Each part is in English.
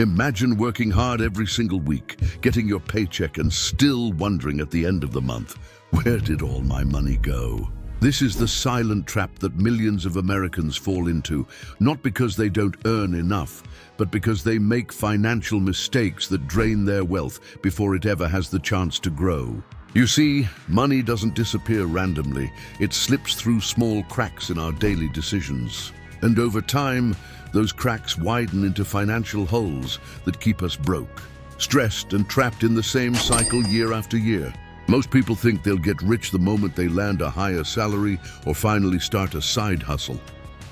Imagine working hard every single week, getting your paycheck and still wondering at the end of the month, where did all my money go? This is the silent trap that millions of Americans fall into, not because they don't earn enough, but because they make financial mistakes that drain their wealth before it ever has the chance to grow. You see, money doesn't disappear randomly. It slips through small cracks in our daily decisions. And over time, those cracks widen into financial holes that keep us broke, stressed and trapped in the same cycle year after year. Most people think they'll get rich the moment they land a higher salary or finally start a side hustle.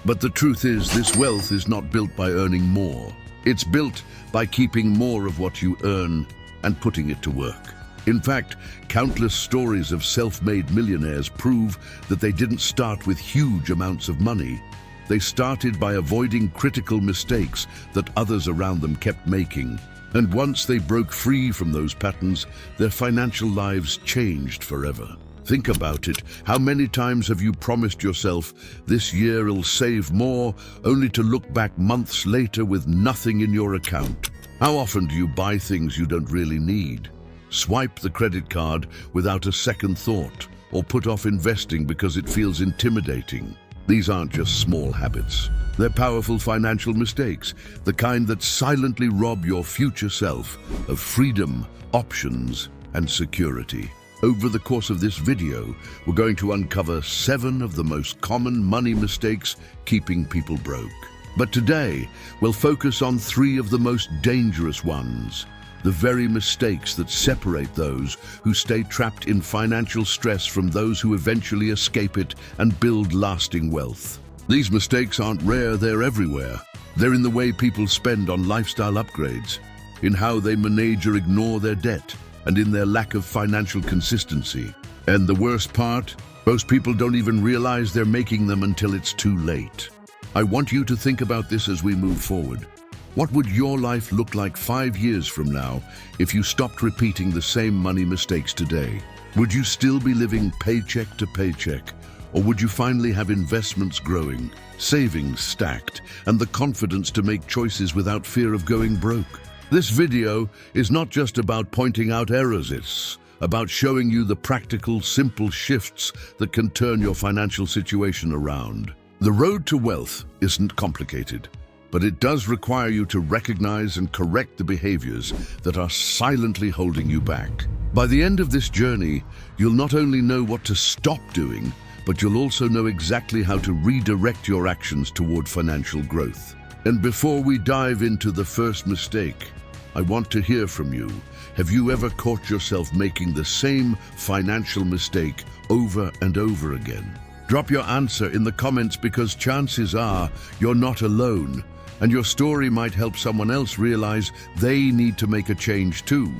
But the truth is, this wealth is not built by earning more. It's built by keeping more of what you earn and putting it to work. In fact, countless stories of self-made millionaires prove that they didn't start with huge amounts of money. They started by avoiding critical mistakes that others around them kept making. And once they broke free from those patterns, their financial lives changed forever. Think about it. How many times have you promised yourself, this year I'll save more, only to look back months later with nothing in your account? How often do you buy things you don't really need? Swipe the credit card without a second thought, or put off investing because it feels intimidating? These aren't just small habits. They're powerful financial mistakes, the kind that silently rob your future self of freedom, options, and security. Over the course of this video, we're going to uncover 7 of the most common money mistakes keeping people broke. But today, we'll focus on 3 of the most dangerous ones, the very mistakes that separate those who stay trapped in financial stress from those who eventually escape it and build lasting wealth. These mistakes aren't rare, they're everywhere. They're in the way people spend on lifestyle upgrades, in how they manage or ignore their debt, and in their lack of financial consistency. And the worst part, most people don't even realize they're making them until it's too late. I want you to think about this as we move forward. What would your life look like 5 years from now if you stopped repeating the same money mistakes today? Would you still be living paycheck to paycheck? Or would you finally have investments growing, savings stacked, and the confidence to make choices without fear of going broke? This video is not just about pointing out errors, it's about showing you the practical, simple shifts that can turn your financial situation around. The road to wealth isn't complicated, but it does require you to recognize and correct the behaviors that are silently holding you back. By the end of this journey, you'll not only know what to stop doing, but you'll also know exactly how to redirect your actions toward financial growth. And before we dive into the first mistake, I want to hear from you. Have you ever caught yourself making the same financial mistake over and over again? Drop your answer in the comments, because chances are you're not alone, and your story might help someone else realize they need to make a change too.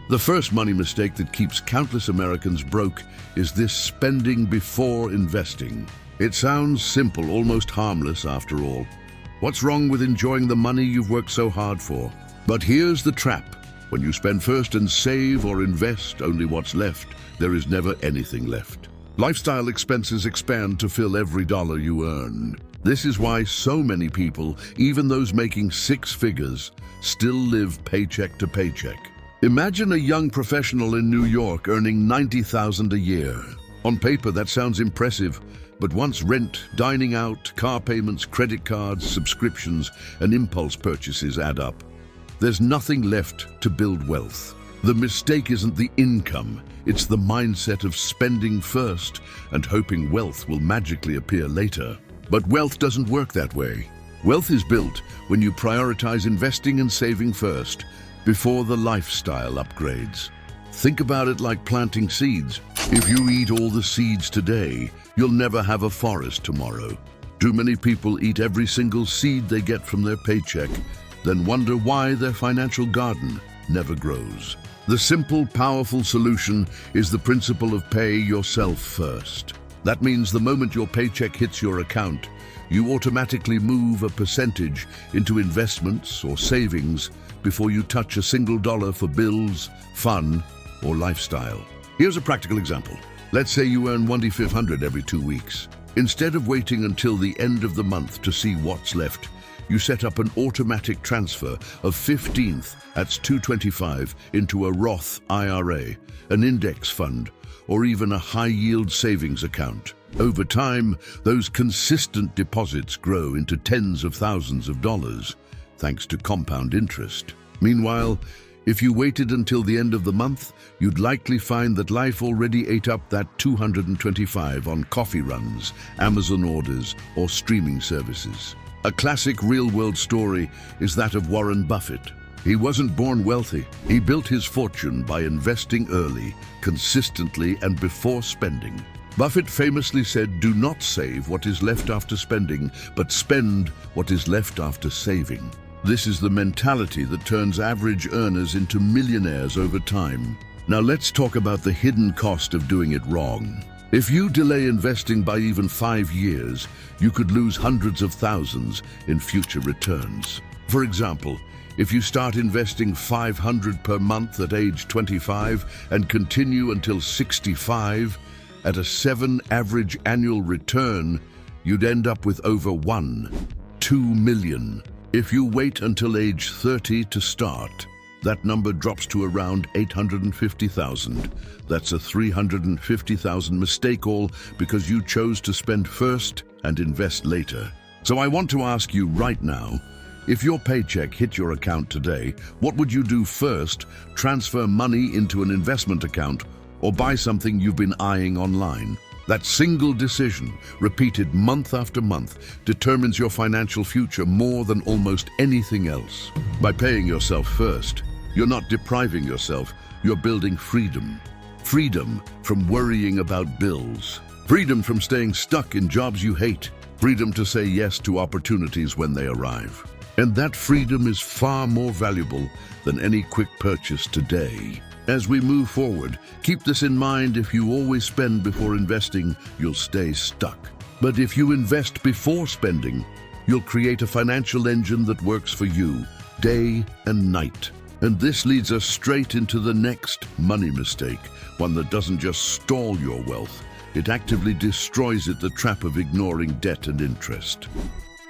The first money mistake that keeps countless Americans broke is this: spending before investing. It sounds simple, almost harmless after all. What's wrong with enjoying the money you've worked so hard for? But here's the trap. When you spend first and save or invest only what's left, there is never anything left. Lifestyle expenses expand to fill every dollar you earn. This is why so many people, even those making 6 figures, still live paycheck to paycheck. Imagine a young professional in New York earning $90,000 a year. On paper, that sounds impressive, but once rent, dining out, car payments, credit cards, subscriptions, and impulse purchases add up, there's nothing left to build wealth. The mistake isn't the income, it's the mindset of spending first and hoping wealth will magically appear later. But wealth doesn't work that way. Wealth is built when you prioritize investing and saving first, before the lifestyle upgrades. Think about it like planting seeds. If you eat all the seeds today, you'll never have a forest tomorrow. Too many people eat every single seed they get from their paycheck, then wonder why their financial garden never grows. The simple, powerful solution is the principle of pay yourself first. That means the moment your paycheck hits your account, you automatically move a percentage into investments or savings before you touch a single dollar for bills, fun, or lifestyle. Here's a practical example. Let's say you earn $1,500 every 2 weeks. Instead of waiting until the end of the month to see what's left, you set up an automatic transfer of 15th, that's 225, into a Roth IRA, an index fund, or even a high-yield savings account. Over time, those consistent deposits grow into tens of thousands of dollars, thanks to compound interest. Meanwhile, if you waited until the end of the month, you'd likely find that life already ate up that 225 on coffee runs, Amazon orders, or streaming services. A classic real-world story is that of Warren Buffett. He wasn't born wealthy. He built his fortune by investing early, consistently, and before spending. Buffett famously said, "Do not save what is left after spending, but spend what is left after saving." This is the mentality that turns average earners into millionaires over time. Now let's talk about the hidden cost of doing it wrong. If you delay investing by even 5 years, you could lose hundreds of thousands in future returns. For example, if you start investing $500 per month at age 25 and continue until 65, at a 7 average annual return, you'd end up with over $2 million. If you wait until age 30 to start, that number drops to around 850,000. That's a 350,000 mistake, all because you chose to spend first and invest later. So I want to ask you right now, if your paycheck hit your account today, what would you do first? Transfer money into an investment account or buy something you've been eyeing online? That single decision, repeated month after month, determines your financial future more than almost anything else. By paying yourself first, you're not depriving yourself, you're building freedom. Freedom from worrying about bills. Freedom from staying stuck in jobs you hate. Freedom to say yes to opportunities when they arrive. And that freedom is far more valuable than any quick purchase today. As we move forward, keep this in mind: if you always spend before investing, you'll stay stuck. But if you invest before spending, you'll create a financial engine that works for you, day and night. And this leads us straight into the next money mistake, one that doesn't just stall your wealth, it actively destroys it, the trap of ignoring debt and interest.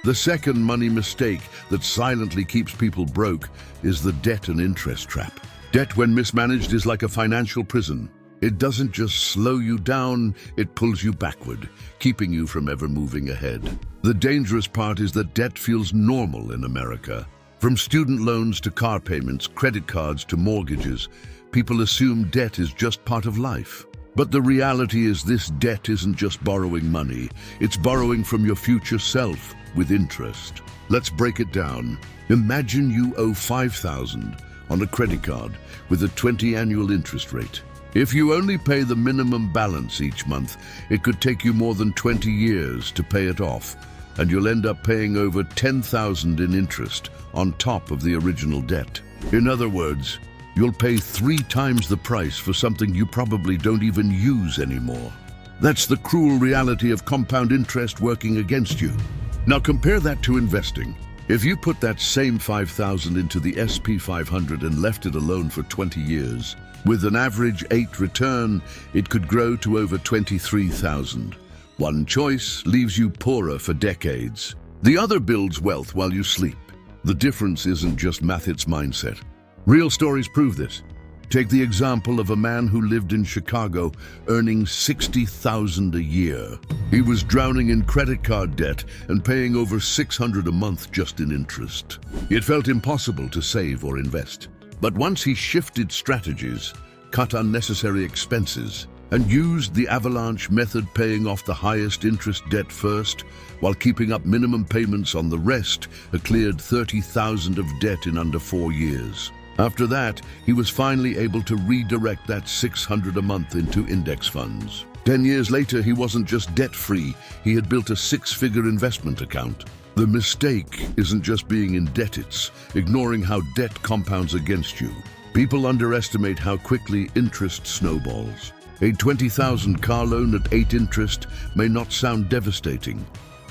The second money mistake that silently keeps people broke is the debt and interest trap. Debt, when mismanaged, is like a financial prison. It doesn't just slow you down, it pulls you backward, keeping you from ever moving ahead. The dangerous part is that debt feels normal in America. From student loans to car payments, credit cards to mortgages, people assume debt is just part of life. But the reality is, this debt isn't just borrowing money, it's borrowing from your future self with interest. Let's break it down. Imagine you owe $5,000 on a credit card with a 20 annual interest rate. If you only pay the minimum balance each month, it could take you more than 20 years to pay it off, and you'll end up paying over $10,000 in interest on top of the original debt. In other words, you'll pay 3 times the price for something you probably don't even use anymore. That's the cruel reality of compound interest working against you. Now compare that to investing. If you put that same $5,000 into the SP 500 and left it alone for 20 years, with an average 8 return, it could grow to over $23,000. One choice leaves you poorer for decades. The other builds wealth while you sleep. The difference isn't just math, it's mindset. Real stories prove this. Take the example of a man who lived in Chicago earning $60,000 a year. He was drowning in credit card debt and paying over $600 a month just in interest. It felt impossible to save or invest. But once he shifted strategies, cut unnecessary expenses, and used the avalanche method, paying off the highest interest debt first, while keeping up minimum payments on the rest, he cleared $30,000 of debt in under 4 years. After that, he was finally able to redirect that $600 a month into index funds. 10 years later, he wasn't just debt-free, he had built a 6-figure investment account. The mistake isn't just being in debt, it's ignoring how debt compounds against you. People underestimate how quickly interest snowballs. A $20,000 car loan at 8 interest may not sound devastating,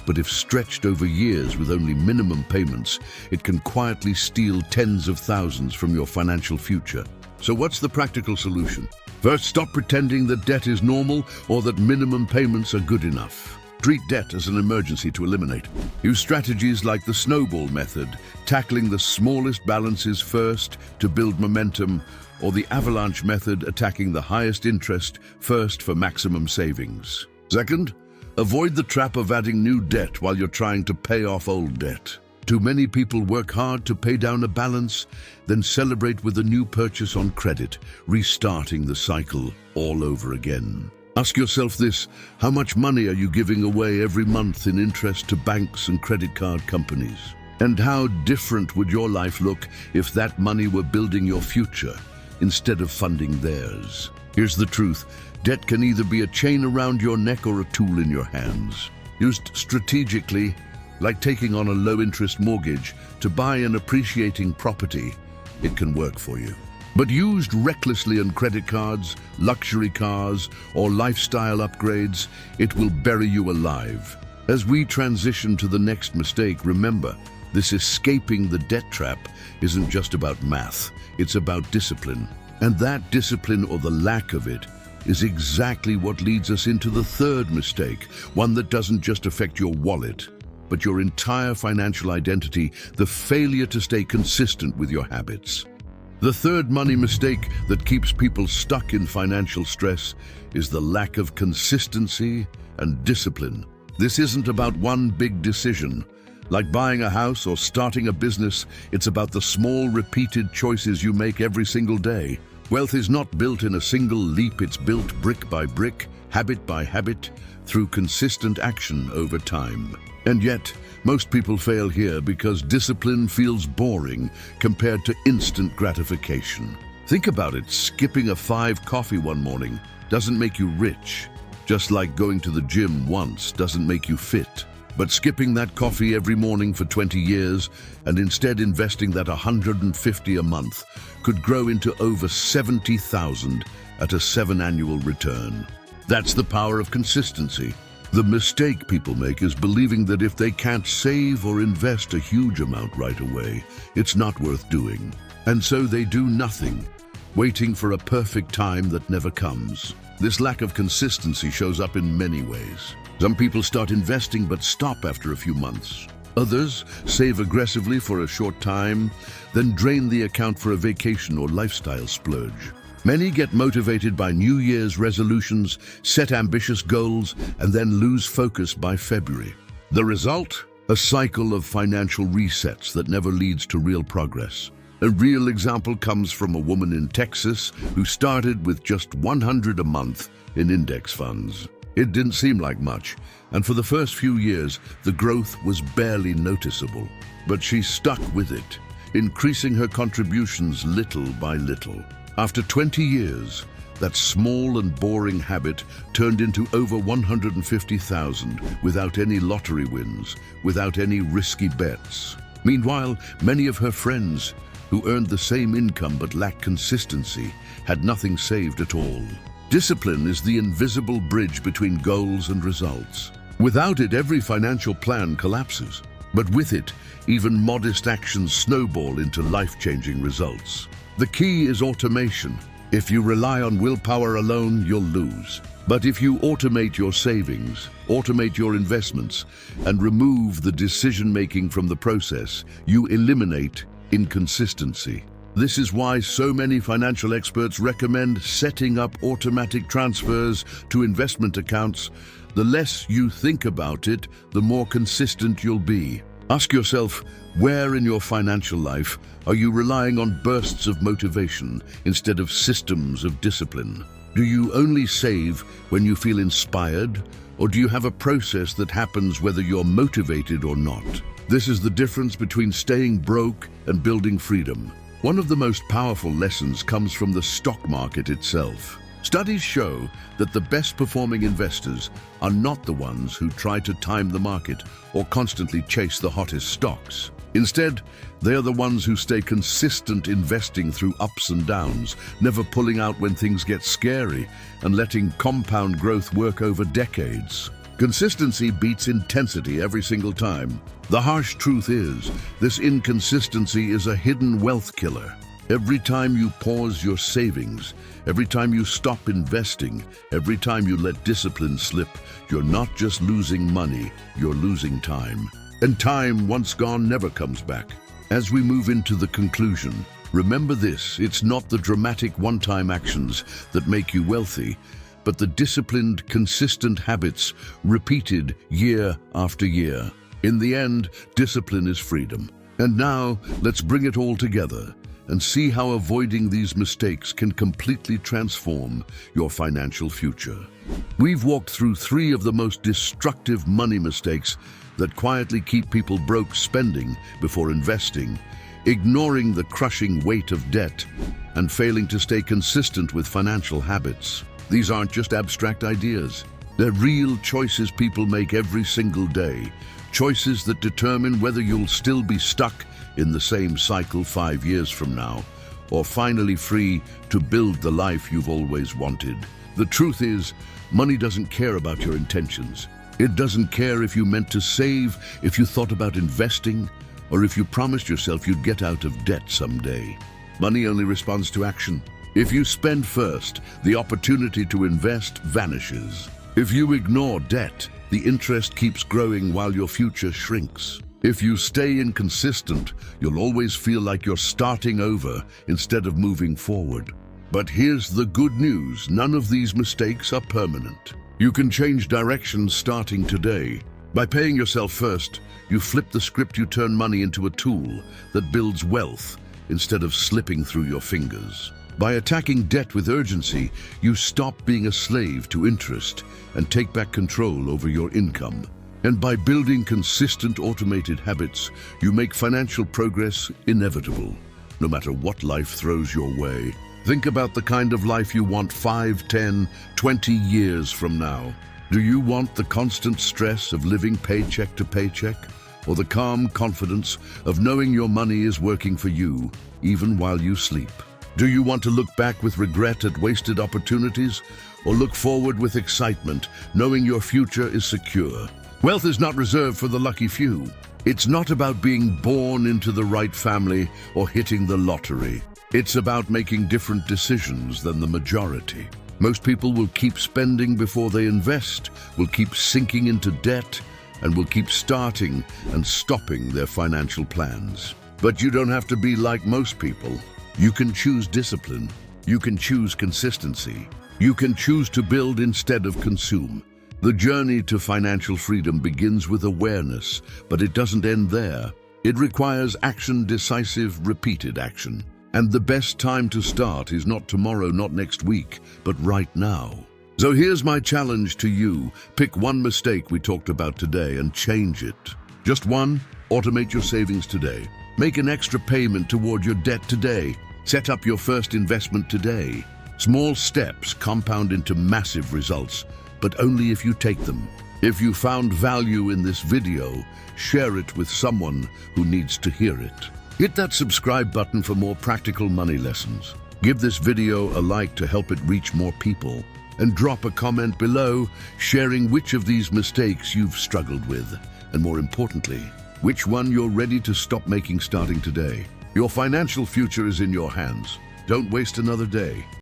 but if stretched over years with only minimum payments, it can quietly steal tens of thousands from your financial future. So what's the practical solution? First, stop pretending that debt is normal or that minimum payments are good enough. Treat debt as an emergency to eliminate. Use strategies like the snowball method, tackling the smallest balances first to build momentum, or the avalanche method, attacking the highest interest first for maximum savings. Second, avoid the trap of adding new debt while you're trying to pay off old debt. Too many people work hard to pay down a balance, then celebrate with a new purchase on credit, restarting the cycle all over again. Ask yourself this: how much money are you giving away every month in interest to banks and credit card companies? And how different would your life look if that money were building your future instead of funding theirs? Here's the truth: debt can either be a chain around your neck or a tool in your hands. Used strategically, like taking on a low-interest mortgage to buy an appreciating property, it can work for you. But used recklessly on credit cards, luxury cars, or lifestyle upgrades, it will bury you alive. As we transition to the next mistake, remember, this escaping the debt trap isn't just about math, it's about discipline. And that discipline, or the lack of it, is exactly what leads us into the third mistake, one that doesn't just affect your wallet, but your entire financial identity: the failure to stay consistent with your habits. The third money mistake that keeps people stuck in financial stress is the lack of consistency and discipline. This isn't about one big decision. Like buying a house or starting a business, it's about the small, repeated choices you make every single day. Wealth is not built in a single leap, it's built brick by brick, habit by habit, through consistent action over time. And yet, most people fail here because discipline feels boring compared to instant gratification. Think about it: skipping a 5 coffee one morning doesn't make you rich, just like going to the gym once doesn't make you fit. But skipping that coffee every morning for 20 years and instead investing that $150 a month could grow into over $70,000 at a 7 annual return. That's the power of consistency. The mistake people make is believing that if they can't save or invest a huge amount right away, it's not worth doing. And so they do nothing, waiting for a perfect time that never comes. This lack of consistency shows up in many ways. Some people start investing but stop after a few months. Others save aggressively for a short time, then drain the account for a vacation or lifestyle splurge. Many get motivated by New Year's resolutions, set ambitious goals, and then lose focus by February. The result? A cycle of financial resets that never leads to real progress. A real example comes from a woman in Texas who started with just $100 a month in index funds. It didn't seem like much, and for the first few years, the growth was barely noticeable. But she stuck with it, increasing her contributions little by little. After 20 years, that small and boring habit turned into over $150,000 without any lottery wins, without any risky bets. Meanwhile, many of her friends, who earned the same income but lacked consistency, had nothing saved at all. Discipline is the invisible bridge between goals and results. Without it, every financial plan collapses. But with it, even modest actions snowball into life-changing results. The key is automation. If you rely on willpower alone, you'll lose. But if you automate your savings, automate your investments, and remove the decision-making from the process, you eliminate inconsistency. This is why so many financial experts recommend setting up automatic transfers to investment accounts. The less you think about it, the more consistent you'll be. Ask yourself, where in your financial life are you relying on bursts of motivation instead of systems of discipline? Do you only save when you feel inspired, or do you have a process that happens whether you're motivated or not? This is the difference between staying broke and building freedom. One of the most powerful lessons comes from the stock market itself. Studies show that the best performing investors are not the ones who try to time the market or constantly chase the hottest stocks. Instead, they are the ones who stay consistent, investing through ups and downs, never pulling out when things get scary, and letting compound growth work over decades. Consistency beats intensity every single time. The harsh truth is, this inconsistency is a hidden wealth killer. Every time you pause your savings, every time you stop investing, every time you let discipline slip, you're not just losing money, you're losing time. And time, once gone, never comes back. As we move into the conclusion, remember this: it's not the dramatic one-time actions that make you wealthy, but the disciplined, consistent habits repeated year after year. In the end, discipline is freedom. And now, let's bring it all together and see how avoiding these mistakes can completely transform your financial future. We've walked through 3 of the most destructive money mistakes that quietly keep people broke: spending before investing, ignoring the crushing weight of debt, and failing to stay consistent with financial habits. These aren't just abstract ideas. They're real choices people make every single day. Choices that determine whether you'll still be stuck in the same cycle 5 years from now, or finally free to build the life you've always wanted. The truth is, money doesn't care about your intentions. It doesn't care if you meant to save, if you thought about investing, or if you promised yourself you'd get out of debt someday. Money only responds to action. If you spend first, the opportunity to invest vanishes. If you ignore debt, the interest keeps growing while your future shrinks. If you stay inconsistent, you'll always feel like you're starting over instead of moving forward. But here's the good news: none of these mistakes are permanent. You can change direction starting today. By paying yourself first, you flip the script. You turn money into a tool that builds wealth instead of slipping through your fingers. By attacking debt with urgency, you stop being a slave to interest and take back control over your income. And by building consistent automated habits, you make financial progress inevitable, no matter what life throws your way. Think about the kind of life you want 5, 10, 20 years from now. Do you want the constant stress of living paycheck to paycheck, or the calm confidence of knowing your money is working for you, even while you sleep? Do you want to look back with regret at wasted opportunities, or look forward with excitement, knowing your future is secure? Wealth is not reserved for the lucky few. It's not about being born into the right family or hitting the lottery. It's about making different decisions than the majority. Most people will keep spending before they invest, will keep sinking into debt, and will keep starting and stopping their financial plans. But you don't have to be like most people. You can choose discipline. You can choose consistency. You can choose to build instead of consume. The journey to financial freedom begins with awareness, but it doesn't end there. It requires action, decisive, repeated action. And the best time to start is not tomorrow, not next week, but right now. So here's my challenge to you. Pick one mistake we talked about today and change it. Just one. Automate your savings today. Make an extra payment toward your debt today. Set up your first investment today. Small steps compound into massive results, but only if you take them. If you found value in this video, share it with someone who needs to hear it. Hit that subscribe button for more practical money lessons. Give this video a like to help it reach more people. And drop a comment below sharing which of these mistakes you've struggled with. And more importantly, which one you're ready to stop making starting today. Your financial future is in your hands. Don't waste another day.